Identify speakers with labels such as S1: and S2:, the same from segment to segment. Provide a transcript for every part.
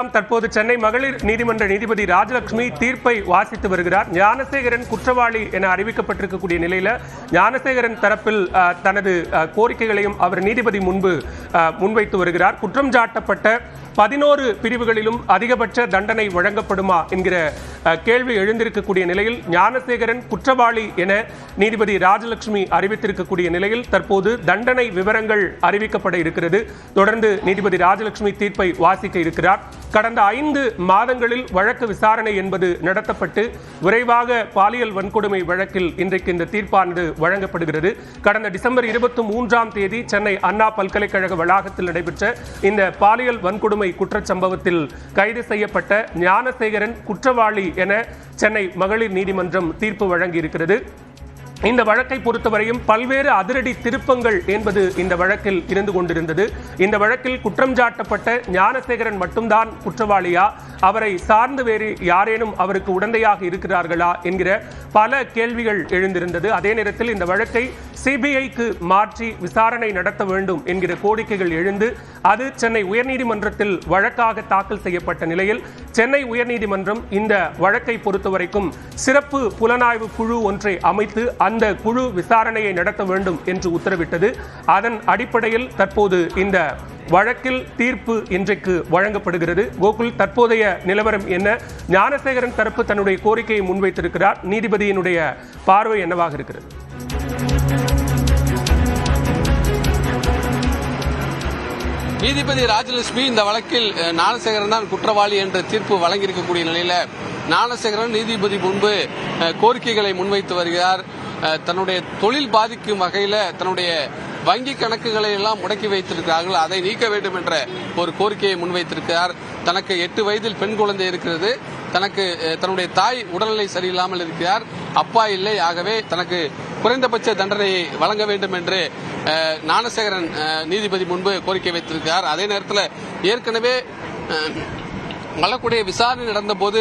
S1: தற்போது சென்னை மகளிர் நீதிமன்ற நீதிபதி ராஜலட்சுமி தீர்ப்பை வாசித்து வருகிறார். ஞானசேகரன் குற்றவாளி என அறிவிக்கப்பட்டிருக்கக்கூடிய நிலையில ஞானசேகரன் தரப்பில் தனது கோரிக்கைகளையும் அவர் நீதிபதி முன்பு முன்வைத்து வருகிறார். குற்றம் சாட்டப்பட்ட 11 பிரிவுகளிலும் அதிகபட்ச தண்டனை வழங்கப்படுமா என்கிற கேள்வி எழுந்திருக்கக்கூடிய நிலையில் ஞானசேகரன் குற்றவாளி என நீதிபதி ராஜலட்சுமி அறிவித்திருக்கக்கூடிய நிலையில் தற்போது தண்டனை விவரங்கள் அறிவிக்கப்பட இருக்கிறது. தொடர்ந்து நீதிபதி ராஜலட்சுமி தீர்ப்பை வாசிக்க இருக்கிறார். கடந்த 5 மாதங்களில் வழக்கு விசாரணை என்பது நடத்தப்பட்டு விரைவாக பாலியல் வன்கொடுமை வழக்கில் இன்றைக்கு இந்த தீர்ப்பானது வழங்கப்படுகிறது. கடந்த டிசம்பர் 23ஆம் தேதி சென்னை அண்ணா பல்கலைக்கழக வளாகத்தில் நடைபெற்ற இந்த பாலியல் வன்கொடுமை குற்றச்சம்பவத்தில் கைது செய்யப்பட்ட ஞானசேகரன் குற்றவாளி என சென்னை மகளிர் நீதிமன்றம் தீர்ப்பு வழங்கியிருக்கிறது. இந்த வழக்கை பொறுத்தவரையும் பல்வேறு அதிரடி திருப்பங்கள் என்பது இந்த வழக்கில் இருந்து கொண்டிருந்தது. இந்த வழக்கில் குற்றம் சாட்டப்பட்ட ஞானசேகரன் மட்டும்தான் குற்றவாளியா, அவரை சார்ந்து வேறு யாரேனும் அவருக்கு உடந்தையாக இருக்கிறார்களா என்கிற பல கேள்விகள் எழுந்திருந்தது. அதே நேரத்தில் இந்த வழக்கை சிபிஐக்கு மாற்றி விசாரணை நடத்த வேண்டும் என்கிற கோரிக்கைகள் எழுந்து அது சென்னை உயர்நீதிமன்றத்தில் வழக்காக தாக்கல் செய்யப்பட்ட நிலையில் சென்னை உயர்நீதிமன்றம் இந்த வழக்கை பொறுத்தவரைக்கும் சிறப்பு புலனாய்வு குழு ஒன்றை அமைத்து அந்த குழு விசாரணையை நடத்த வேண்டும் என்று உத்தரவிட்டது. அதன் அடிப்படையில் தற்போது இந்த வழக்கில் தீர்ப்பு இன்றைக்கு வழங்கப்படுகிறது. கோகுல், தற்போதைய நிலவரம் என்ன? ஞானசேகரன் தரப்பு தன்னுடைய கோரிக்கையை முன்வைத்திருக்கிறார். நீதிபதியினுடைய பார்வை என்னவாக இருக்கிறது?
S2: நீதிபதி ராஜலட்சுமி இந்த வழக்கில் ஞானசேகரன் தான் குற்றவாளி என்ற தீர்ப்பு வழங்கியிருக்கக்கூடிய நிலையில ஞானசேகரன் நீதிபதி முன்பு கோரிக்கைகளை முன்வைத்து வருகிறார். தன்னுடைய தொழில் பாதிக்கும் வகையில தன்னுடைய வங்கி கணக்குகளை எல்லாம் முடக்கி வைத்திருக்கிறார்கள், அதை நீக்க வேண்டும் என்ற ஒரு கோரிக்கையை முன்வைத்திருக்கிறார். தனக்கு 8 வயதில் பெண் குழந்தை இருக்கிறது, தன்னுடைய தாய் உடல்நிலை சரியில்லாமல் இருக்கிறார், அப்பா இல்லை, ஆகவே தனக்கு குறைந்தபட்ச தண்டனையை வழங்க வேண்டும் என்று ஞானசேகரன் நீதிபதி முன்பு கோரிக்கை வைத்திருக்கிறார். அதே நேரத்தில் ஏற்கனவே வழக்குடைய விசாரணை நடந்தபோது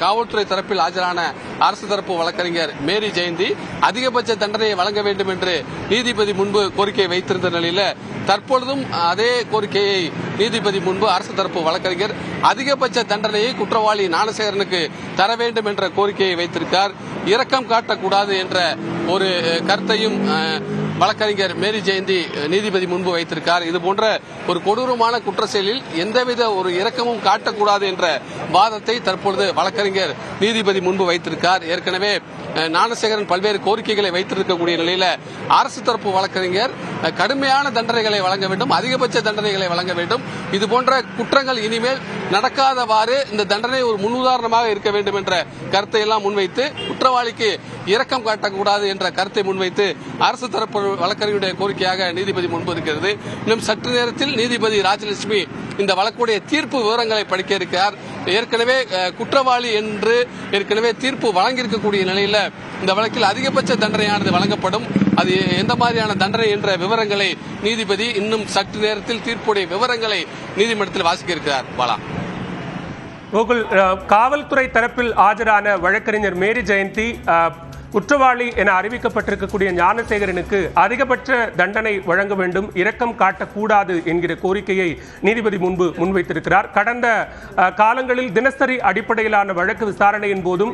S2: காவல்துறை தரப்பில் ஆஜரான அரசு தரப்பு வழக்கறிஞர் மேரி ஜெயந்தி அதிகபட்ச தண்டனையை வழங்க வேண்டும் என்று நீதிபதி முன்பு கோரிக்கை வைத்திருந்த நிலையில தற்பொழுதும் அதே கோரிக்கையை நீதிபதி முன்பு அரசு தரப்பு வழக்கறிஞர் அதிகபட்ச தண்டனையை குற்றவாளி ஞானசேகரனுக்கு தர வேண்டும் என்ற கோரிக்கையை வைத்திருக்கார். இரக்கம் காட்டக்கூடாது என்ற ஒரு கருத்தையும் வழக்கறிஞர் மேரி ஜெயந்தி நீதிபதி முன்பு வைத்திருக்கார். இது போன்ற ஒரு கொடூரமான குற்ற செயலில் எந்தவித ஒரு இரக்கமும் காட்டக்கூடாது என்ற வாதத்தை தற்பொழுது வழக்கறிஞர் நீதிபதி முன்பு வைத்திருக்கார். ஏற்கனவே ஞானசேகரன் பல்வேறு கோரிக்கைகளை வைத்திருக்கக்கூடிய நிலையில அரசு தரப்பு வழக்கறிஞர் கடுமையான தண்டனைகளை வழங்க வேண்டும், அதிகபட்ச தண்டனைகளை வழங்க வேண்டும், இது போன்ற குற்றங்கள் இனிமேல் நடக்காதவாறு இந்த தண்டனை ஒரு முன்னுதாரணமாக இருக்க வேண்டும் என்ற கருத்தை எல்லாம் முன்வைத்து குற்றவாளிக்கு இரக்கம் காட்டக்கூடாது என்ற கருத்தை முன்வைத்து அரசு தரப்பு வழக்கறிஞருடைய கோரிக்கையாக நீதிபதி முன்பு இருக்கிறது. இன்னும் சற்று நேரத்தில் நீதிபதி ராஜலட்சுமி இந்த வழக்குடைய தீர்ப்பு விவரங்களை படிக்க இருக்கிறார். ஏற்கனவே குற்றவாளி என்று ஏற்கனவே தீர்ப்பு வழங்கியிருக்கக்கூடிய நிலையில் இந்த வழக்கில் அதிகபட்ச தண்டனையானது வழங்கப்படும். அது எந்த மாதிரியான தண்டனை என்ற விவரங்களை நீதிபதி இன்னும் சற்று நேரத்தில் தீர்ப்புடைய விவரங்களை நீதிமன்றத்தில் வாசிக்க இருக்கிறார். பாலா,
S1: கோகுல், காவல்துறை தரப்பில் ஆஜரான வழக்கறிஞர் மேரி ஜெயந்தி குற்றவாளி என அறிவிக்கப்பட்டிருக்கக்கூடிய ஞானசேகரனுக்கு அதிகபட்ச தண்டனை வழங்க வேண்டும், இரக்கம் காட்டக்கூடாது என்கிற கோரிக்கையை நீதிபதி முன்பு முன்வைத்திருக்கிறார். கடந்த காலங்களில் தினசரி அடிப்படையிலான வழக்கு விசாரணையின் போதும்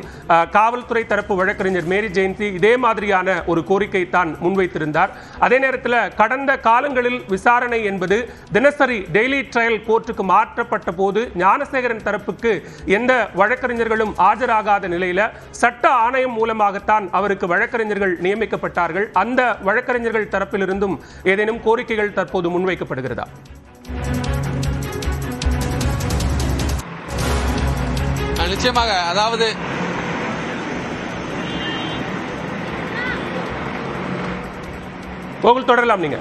S1: காவல்துறை தரப்பு வழக்கறிஞர் மேரி ஜெயந்தி இதே மாதிரியான ஒரு கோரிக்கை தான் முன்வைத்திருந்தார். அதே நேரத்தில் கடந்த காலங்களில் விசாரணை என்பது தினசரி டெய்லி ட்ரையல் கோர்ட்டுக்கு மாற்றப்பட்ட போது ஞானசேகரன் தரப்புக்கு எந்த வழக்கறிஞர்களும் ஆஜராகாத நிலையில சட்ட ஆணையம் மூலமாகத்தான் அவருக்கு வழக்கறிஞர்கள் நியமிக்கப்பட்டார்கள். அந்த வழக்கறிஞர்கள் தரப்பிலிருந்தும் ஏதேனும் கோரிக்கைகள் தற்போது முன்வைக்கப்படுகிறதா?
S2: நிச்சயமாக, அதாவது
S1: கோகுல், தொடரலாம் நீங்க.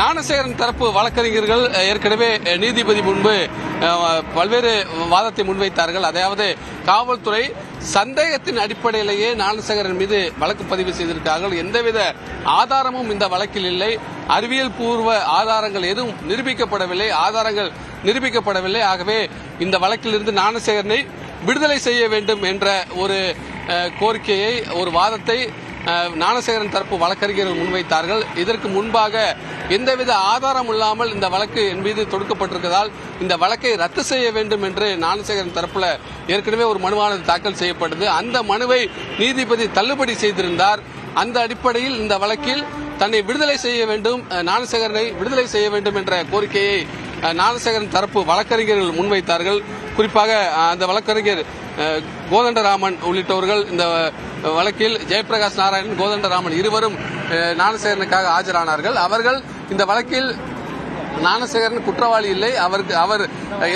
S2: ஞானசேகரன் தரப்பு வழக்கறிஞர்கள் ஏற்கனவே நீதிபதி முன்பு பல்வேறு வாதத்தை முன்வைத்தார்கள். அதாவது காவல்துறை சந்தேகத்தின் அடிப்படையிலேயே ஞானசேகரன் மீது வழக்கு பதிவு செய்திருக்கிறார்கள், எந்தவித ஆதாரமும் இந்த வழக்கில் இல்லை, அறிவியல் பூர்வ ஆதாரங்கள் எதுவும் நிரூபிக்கப்படவில்லை, ஆகவே இந்த வழக்கிலிருந்து ஞானசேகரனை விடுதலை செய்ய வேண்டும் என்ற ஒரு கோரிக்கையை, ஒரு வாதத்தை ஞானசேகரன் தரப்பு வழக்கறிஞர்கள் முன்வைத்தார்கள். இதற்கு முன்பாக எந்தவித ஆதாரம் இல்லாமல் இந்த வழக்கு என் மீது தொடுக்கப்பட்டிருப்பதால் இந்த வழக்கை ரத்து செய்ய வேண்டும் என்று ஞானசேகரன் தரப்புல ஏற்கனவே ஒரு மனுவானது தாக்கல் செய்யப்பட்டது. அந்த மனுவை நீதிபதி தள்ளுபடி செய்திருந்தார். அந்த அடிப்படையில் இந்த வழக்கில் தன்னை விடுதலை செய்ய வேண்டும், ஞானசேகரனை விடுதலை செய்ய வேண்டும் என்ற கோரிக்கையை ஞானசேகரன் தரப்பு வழக்கறிஞர்கள் முன்வைத்தார்கள். குறிப்பாக அந்த வழக்கறிஞர் கோதண்டராமன் உள்ளிட்டவர்கள் இந்த வழக்கில் ஜெயபிரகாஷ் நாராயணன், கோதண்டராமன் இருவரும் ஞானசேகரனுக்காக ஆஜரானார்கள். அவர்கள் இந்த வழக்கில் ஞானசேகரன் குற்றவாளி இல்லை, அவர்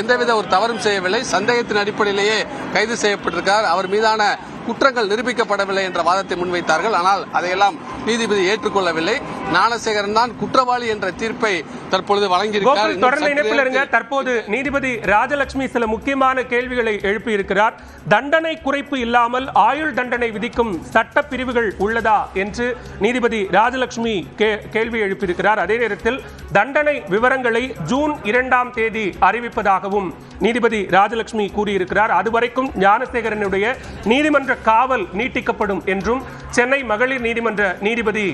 S2: எந்தவித ஒரு தவறும் செய்யவில்லை, சந்தேகத்தின் அடிப்படையிலேயே கைது செய்யப்பட்டிருக்கார், அவர் மீதான குற்றங்கள் நிரூபிக்கப்படவில்லை என்ற வாதத்தை முன்வைத்தார்கள். ஆனால் அதையெல்லாம் நீதிபதி ஏற்றுக்கொள்ளவில்லை. ஞானசேகரன் தான் குற்றவாளி என்ற தீர்ப்பை தற்பொழுது வழங்கியிருக்கிறார்.
S1: தொடர்ந்து இணைப்பில் இருங்க. தற்போது நீதிபதி ராஜலட்சுமி சில முக்கியமான கேள்விகளை எழுப்பியிருக்கிறார். தண்டனை குறைப்பு இல்லாமல் ஆயுள் தண்டனை விதிக்கும் சட்ட பிரிவுகள் உள்ளதா என்று நீதிபதி ராஜலட்சுமி கேள்வி எழுப்பியிருக்கிறார். அதே நேரத்தில் தண்டனை விவரங்களை ஜூன் 2ஆம் தேதி அறிவிப்பதாகவும் நீதிபதி ராஜலட்சுமி கூறியிருக்கிறார். அதுவரைக்கும் ஞானசேகரனுடைய நீதிமன்ற காவல் நீட்டிக்கப்படும் என்றும் சென்னை மகளிர் நீதிமன்ற நீதிபதி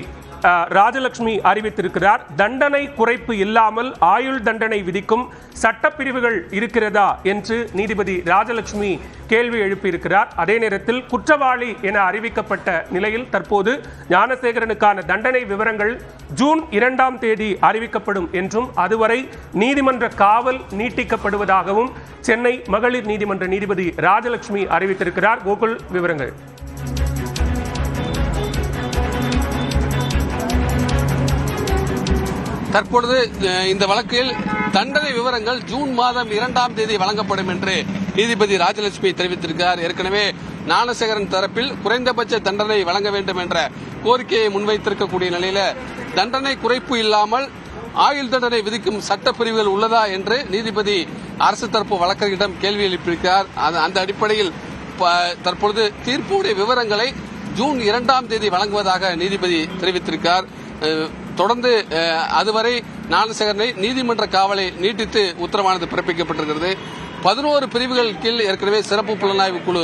S1: ராஜலட்சுமி அறிவித்திருக்கிறார். தண்டனை குறைப்பு இல்லாமல் ஆயுள் தண்டனை விதிக்கும் சட்டப்பிரிவுகள் இருக்கிறதா என்று நீதிபதி ராஜலட்சுமி கேள்வி எழுப்பியிருக்கிறார். அதே நேரத்தில் குற்றவாளி என அறிவிக்கப்பட்ட நிலையில் தற்போது ஞானசேகரனுக்கான தண்டனை விவரங்கள் ஜூன் 2ஆம் தேதி அறிவிக்கப்படும் என்றும் அதுவரை நீதிமன்ற காவல் நீட்டிக்கப்படுவதாகவும் சென்னை மகளிர் நீதிமன்ற நீதிபதி ராஜலட்சுமி அறிவித்திருக்கிறார். கோகுல், விவரங்கள்.
S2: தற்பொழுது இந்த வழக்கில் தண்டனை விவரங்கள் ஜூன் மாதம் 2ஆம் தேதி வழங்கப்படும் என்று நீதிபதி ராஜலட்சுமி தெரிவித்திருக்கிறார். ஏற்கனவே ஞானசேகரன் தரப்பில் குறைந்தபட்ச தண்டனை வழங்க வேண்டும் என்ற கோரிக்கையை முன்வைத்திருக்கக்கூடிய நிலையில தண்டனை குறைப்பு இல்லாமல் ஆயுள் தண்டனை விதிக்கும் சட்டப்பிரிவுகள் உள்ளதா என்று நீதிபதி அரசு தரப்பு வழக்கறிஞரிடம் கேள்வி எழுப்பியிருக்கிறார். அந்த அடிப்படையில் தற்பொழுது தீர்ப்புடைய விவரங்களை ஜூன் 2ஆம் தேதி வழங்குவதாக நீதிபதி தெரிவித்திருக்கிறார். தொடர்ந்து அதுவரை ஞானசேகரனை நீதிமன்ற காவலை நீட்டித்து உத்தரவானது பிறப்பிக்கப்பட்டிருக்கிறது. 11 பிரிவுகள் கீழ் ஏற்கனவே சிறப்பு புலனாய்வு குழு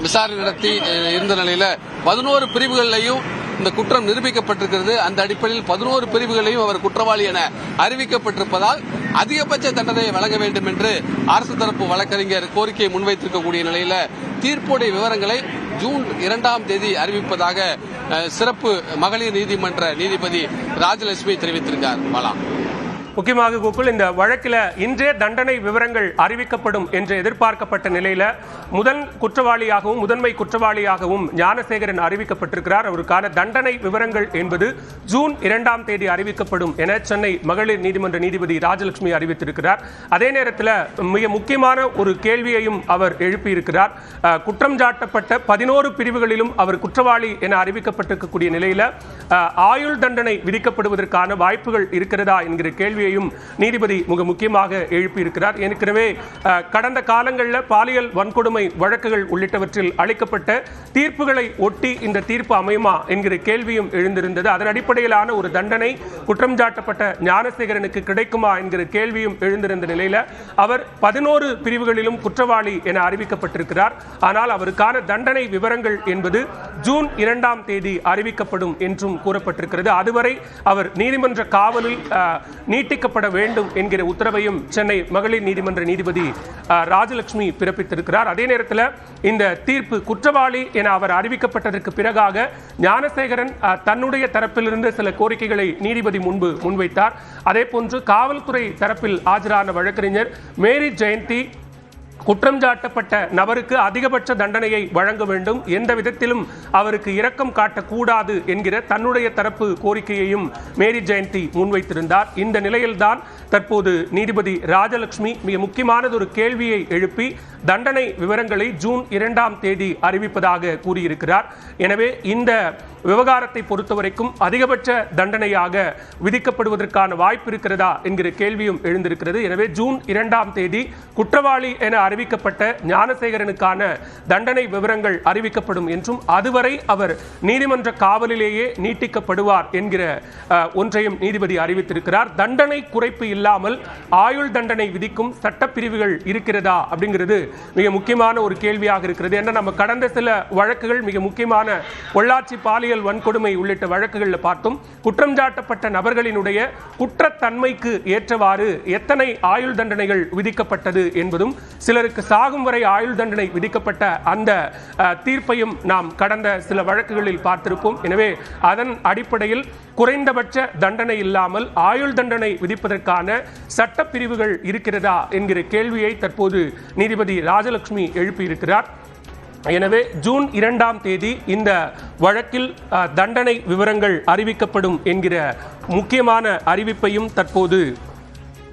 S2: விசாரணை நடத்தி இருந்த நிலையில 11 பிரிவுகளிலையும் இந்த குற்றம் நிரூபிக்கப்பட்டிருக்கிறது. அந்த அடிப்படையில் 11 பிரிவுகளையும் அவர் குற்றவாளி என அறிவிக்கப்பட்டிருப்பதால் அதிகபட்ச தண்டனை வழங்க வேண்டும் என்று அரசு தரப்பு வழக்கறிஞர் கோரிக்கையை முன்வைத்திருக்கக்கூடிய நிலையில தீர்ப்புடைய விவரங்களை ஜூன் 2ஆம் தேதி அறிவிப்பதாக சிறப்பு மகளிர் நீதிமன்ற நீதிபதி ராஜலட்சுமி தெரிவித்திருக்கார்.
S1: முக்கியமாக கோகுல், இந்த வழக்கில் இன்றே தண்டனை விவரங்கள் அறிவிக்கப்படும் என்று எதிர்பார்க்கப்பட்ட நிலையில முதன்மை குற்றவாளியாகவும் ஞானசேகரன் அறிவிக்கப்பட்டிருக்கிறார். அவருக்கான தண்டனை விவரங்கள் என்பது ஜூன் 2ஆம் தேதி அறிவிக்கப்படும் என சென்னை மகளிர் நீதிமன்ற நீதிபதி ராஜலட்சுமி அறிவித்திருக்கிறார். அதே நேரத்தில் மிக முக்கியமான ஒரு கேள்வியையும் அவர் எழுப்பியிருக்கிறார். குற்றம் சாட்டப்பட்ட 11 பிரிவுகளிலும் அவர் குற்றவாளி என அறிவிக்கப்பட்டிருக்கக்கூடிய நிலையில ஆயுள் தண்டனை விதிக்கப்படுவதற்கான வாய்ப்புகள் இருக்கிறதா என்கிற கேள்வி நீதிபதி மிக முக்கியமாக எழுப்பியிருக்கிறார். ஏற்கனவே கடந்த காலங்களில் பாலியல் வன்கொடுமை வழக்குகள் உள்ளிட்டவற்றில் அளிக்கப்பட்ட தீர்ப்புகளை ஒட்டி இந்த தீர்ப்பு அமையுமா என்கிற கேள்வியும் எழுந்திருந்தது. அதன் அடிப்படையிலான ஒரு தண்டனை குற்றம் சாட்டப்பட்ட ஞானசேகரனுக்கு கிடைக்குமா என்கிற கேள்வியும் எழுந்திருந்த நிலையில் அவர் 11 பிரிவுகளிலும் குற்றவாளி என அறிவிக்கப்பட்டிருக்கிறார். ஆனால் அவருக்கான தண்டனை விவரங்கள் என்பது ஜூன் 2ஆம் தேதி அறிவிக்கப்படும் என்றும் கூறப்பட்டிருக்கிறது. அதுவரை அவர் நீதிமன்ற காவலில் நீட்டிக்கப்பட வேண்டும் என்கிற உத்தரவையும் சென்னை மகளிர் நீதிமன்ற நீதிபதி ராஜலட்சுமி பிறப்பித்திருக்கிறார். அதே நேரத்தில் இந்த தீர்ப்பு குற்றவாளி என அவர் அறிவிக்கப்பட்டதற்கு பிறகாக ஞானசேகரன் தன்னுடைய தரப்பிலிருந்து சில கோரிக்கைகளை நீதிபதி முன்பு முன்வைத்தார். அதே போன்று காவல்துறை தரப்பில் ஆஜரான வழக்கறிஞர் மேரி ஜெயந்தி குற்றம் சாட்டப்பட்ட நபருக்கு அதிகபட்ச தண்டனையை வழங்க வேண்டும், எந்த விதத்திலும் அவருக்கு இரக்கம் காட்டக்கூடாது என்கிற தன்னுடைய தரப்பு கோரிக்கையையும் மேரி ஜெயந்தி முன்வைத்திருந்தார். இந்த நிலையில்தான் தற்போது நீதிபதி ராஜலட்சுமி மிக முக்கியமானது ஒரு கேள்வியை எழுப்பி தண்டனை விவரங்களை ஜூன் 2ஆம் தேதி அறிவிப்பதாக கூறியிருக்கிறார். எனவே இந்த விவகாரத்தை பொறுத்தவரைக்கும் அதிகபட்ச தண்டனையாக விதிக்கப்படுவதற்கான வாய்ப்பு இருக்கிறதா என்கிற கேள்வியும் எழுந்திருக்கிறது. எனவே ஜூன் 2ஆம் தேதி குற்றவாளி என அறிவிக்கப்பட்ட ஞானசேகரனுக்கான தண்டனை விவரங்கள் அறிவிக்கப்படும் என்றும் அதுவரை அவர் நீதிமன்ற காவலிலேயே நீட்டிக்கப்படுவார் என்கிற ஒன்றையும் நீதிபதி அறிவித்திருக்கிறார். தண்டனை குறைப்பு இல்லாமல் ஆயுள் தண்டனை விதிக்கும் சட்டப்பிரிவுகள் இருக்கிறதா அப்படிங்கிறது மிக முக்கியமான ஒரு கேள்வியாக இருக்கிறது. ஏன்னா நம்ம கடந்த சில வழக்குகள் மிக முக்கியமான பொள்ளாச்சி பாலியல் வன்கொடுமை உள்ளிட்ட வழக்குகளில் பார்த்தோம். குற்றம் சாட்டப்பட்ட நபர்களினுடைய குற்றத்தன்மைக்கு ஏற்றவாறு எத்தனை ஆயுள் தண்டனைகள் விதிக்கப்பட்டது என்பதும் சிலருக்கு சாகும் வரை ஆயுள் தண்டனை விதிக்கப்பட்ட அந்த தீர்ப்பையும் நாம் கடந்த சில வழக்குகளில் பார்த்திருப்போம். எனவே அதன் அடிப்படையில் குறைந்தபட்ச தண்டனை இல்லாமல் ஆயுள் தண்டனை விதிப்பதற்கான சட்டப்பிரிவுகள் இருக்கிறதா என்கிற கேள்வியை தற்போது நீதிபதி ராஜலட்சுமி எழுப்பியிருக்கிறார். எனவே ஜூன் 2ஆம் தேதி இந்த வழக்கில் தண்டனை விவரங்கள் அறிவிக்கப்படும் என்கிற முக்கியமான அறிவிப்பையும் தற்போது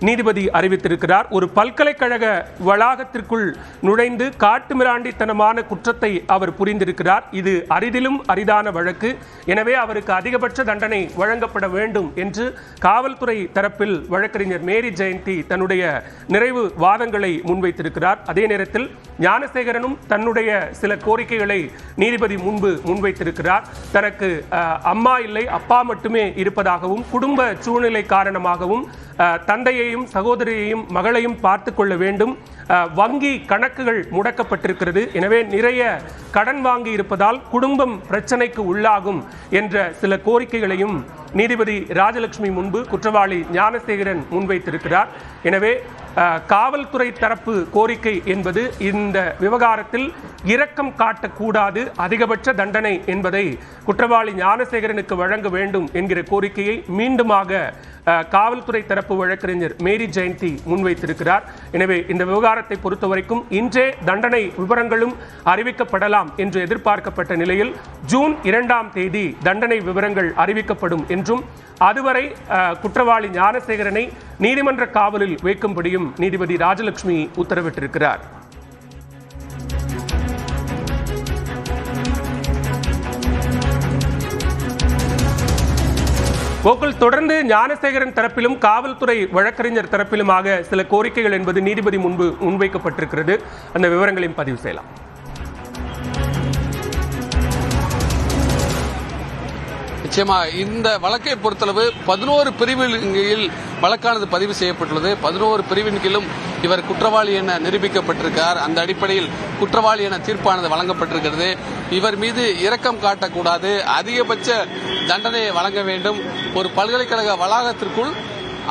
S1: நீதிபதி அறிவித்திருக்கிறார். ஒரு பல்கலைக்கழக வளாகத்திற்குள் நுழைந்து காட்டுமிராண்டித்தனமான குற்றத்தை அவர் புரிந்திருக்கிறார். இது அரிதிலும் அரிதான வழக்கு. எனவே அவருக்கு அதிகபட்ச தண்டனை வழங்கப்பட வேண்டும் என்று காவல்துறை தரப்பில் வழக்கறிஞர் மேரி ஜெயந்தி தன்னுடைய நிறைவு வாதங்களை முன்வைத்திருக்கிறார். அதே நேரத்தில் ஞானசேகரனும் தன்னுடைய சில கோரிக்கைகளை நீதிபதி முன்பு முன்வைத்திருக்கிறார். தனக்கு அம்மா இல்லை, அப்பா மட்டுமே இருப்பதாகவும் குடும்ப சூழ்நிலை காரணமாகவும் தந்தையையும் சகோதரியையும் மகளையும் பார்த்து கொள்ள வேண்டும், வங்கி கணக்குகள் முடக்கப்பட்டிருக்கிறது, எனவே நிறைய கடன் வாங்கி இருப்பதால் குடும்பம் பிரச்சனைக்கு உள்ளாகும் என்ற சில கோரிக்கைகளையும் நீதிபதி ராஜலட்சுமி முன்பு குற்றவாளி ஞானசேகரன் முன்வைத்திருக்கிறார். எனவே காவல்துறை தரப்பு கோரிக்கை என்பது இந்த விவகாரத்தில் இரக்கம் காட்டக்கூடாது, அதிகபட்ச தண்டனை என்பதை குற்றவாளி ஞானசேகரனுக்கு வழங்க வேண்டும் என்கிற கோரிக்கையை மீண்டுமாக காவல்துறை தரப்பு வழக்கறிஞர் மேரி ஜெயந்தி முன்வைத்திருக்கிறார். எனவே இந்த விவகாரத்தை பொறுத்தவரைக்கும் இன்றே தண்டனை விவரங்களும் அறிவிக்கப்படலாம் என்று எதிர்பார்க்கப்பட்ட நிலையில் ஜூன் 2ஆம் தேதி தண்டனை விவரங்கள் அறிவிக்கப்படும் என்றும் அதுவரை குற்றவாளி ஞானசேகரனை நீதிமன்ற காவலில் வைக்கும்படியும் நீதிபதி ராஜலட்சுமி உத்தரவிட்டிருக்கிறார். கோகுல், தொடர்ந்து ஞானசேகரன் தரப்பிலும் காவல்துறை வழக்கறிஞர் தரப்பிலுமாக சில கோரிக்கைகள் என்பது நீதிபதி முன்பு முன்வைக்கப்பட்டிருக்கிறது. அந்த விவரங்களையும் பதிவு செய்யலாம்.
S2: நிச்சயமா இந்த வழக்கை பொறுத்தளவு 11 பிரிவுகளில் வழக்கானது பதிவு செய்யப்பட்டுள்ளது. 11 பிரிவின் கீழும் இவர் குற்றவாளி என நிரூபிக்கப்பட்டிருக்கார். அந்த அடிப்படையில் குற்றவாளி என தீர்ப்பானது வழங்கப்பட்டிருக்கிறது. இவர் மீது இரக்கம் காட்டக்கூடாது, அதிகபட்ச தண்டனையை வழங்க வேண்டும். ஒரு பல்கலைக்கழக வளாகத்திற்குள்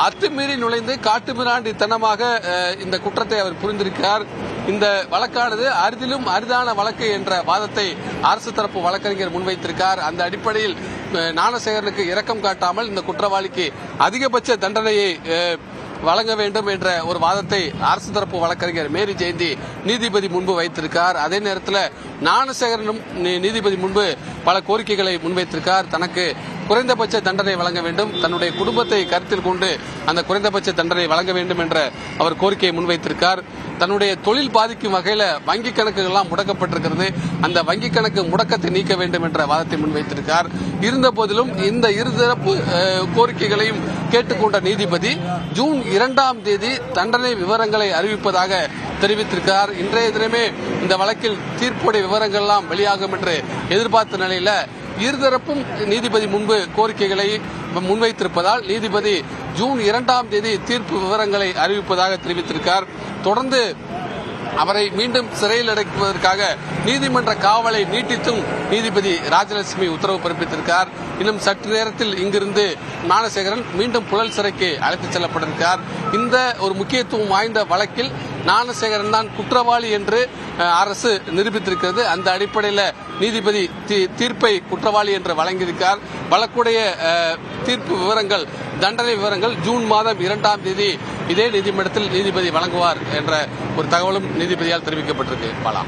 S2: அத்துமீறி நுழைந்து காட்டுமிராண்டித்தனமாக இந்த குற்றத்தை அவர் புரிந்திருக்கிறார். இந்த வழக்கானது அரிதிலும் அரிதான வழக்கு என்ற வாதத்தை அரசு தரப்பு வழக்கறிஞர் முன்வைத்திருக்கார். அந்த அடிப்படையில் ஞானசேகரனுக்கு இரக்கம் காட்டாமல் இந்த குற்றவாளிக்கு அதிகபட்ச தண்டனையை வழங்க வேண்டும் என்ற ஒரு வாதத்தை அரசு தரப்பு வழக்கறிஞர் மேரி ஜெயந்தி நீதிபதி முன்பு வைத்திருக்கார். அதே நேரத்தில் ஞானசேகரனும் நீதிபதி முன்பு பல கோரிக்கைகளை முன்வைத்திருக்கார். தனக்கு குறைந்தபட்ச தண்டனை வழங்க வேண்டும், தன்னுடைய குடும்பத்தை கருத்தில் கொண்டு அந்த குறைந்தபட்ச தண்டனை வழங்க வேண்டும் என்ற அவர் கோரிக்கையை முன்வைத்திருக்கார். தன்னுடைய தொழில் பாதிக்கும் வகையில் வங்கி கணக்குகள்லாம் முடக்கப்பட்டிருக்கிறது, அந்த வங்கி கணக்கு முடக்கத்தை நீக்க வேண்டும் என்ற வாதத்தை முன்வைத்திருக்கார். இருந்த போதிலும் இந்த இருதரப்பு கோரிக்கைகளையும் கேட்டுக்கொண்ட நீதிபதி ஜூன் 2ஆம் தேதி தண்டனை விவரங்களை அறிவிப்பதாக தெரிவித்திருக்கிறார். இன்றைய தினமே இந்த வழக்கில் தீர்ப்புடைய விவரங்கள்லாம் வெளியாகும் என்று எதிர்பார்த்த நிலையில இருதரப்பும் நீதிபதி முன்பு கோரிக்கைகளை முன்வைத்திருப்பதால் நீதிபதி ஜூன் 2ஆம் தேதி தீர்ப்பு விவரங்களை அறிவிப்பதாக தெரிவித்திருக்கிறார். தொடர்ந்து அவரை மீண்டும் சிறையில் அடைப்பதற்காக நீதிமன்ற காவலை நீட்டித்தும் நீதிபதி ராஜலட்சுமி உத்தரவு பிறப்பித்திருக்கிறார். இன்னும் சற்று நேரத்தில் இங்கிருந்து ஞானசேகரன் மீண்டும் புழல் சிறைக்கு அழைத்துச் செல்லப்பட்டிருக்கிறார். இந்த ஒரு முக்கியத்துவம் வாய்ந்த வழக்கில் ஞானசேகரன் தான் குற்றவாளி என்று அரசு நிரூபித்திருக்கிறது. அந்த அடிப்படையில் நீதிபதி தீர்ப்பை குற்றவாளி என்று வழங்கியிருக்கிறார். வழக்குடைய தீர்ப்பு விவரங்கள், தண்டனை விவரங்கள் ஜூன் மாதம் 2ஆம் தேதி இதே நீதிமன்றத்தில் நீதிபதி வழங்குவார் என்ற ஒரு தகவலும் நீதிபதியால் தெரிவிக்கப்பட்டிருக்கு. பாலா.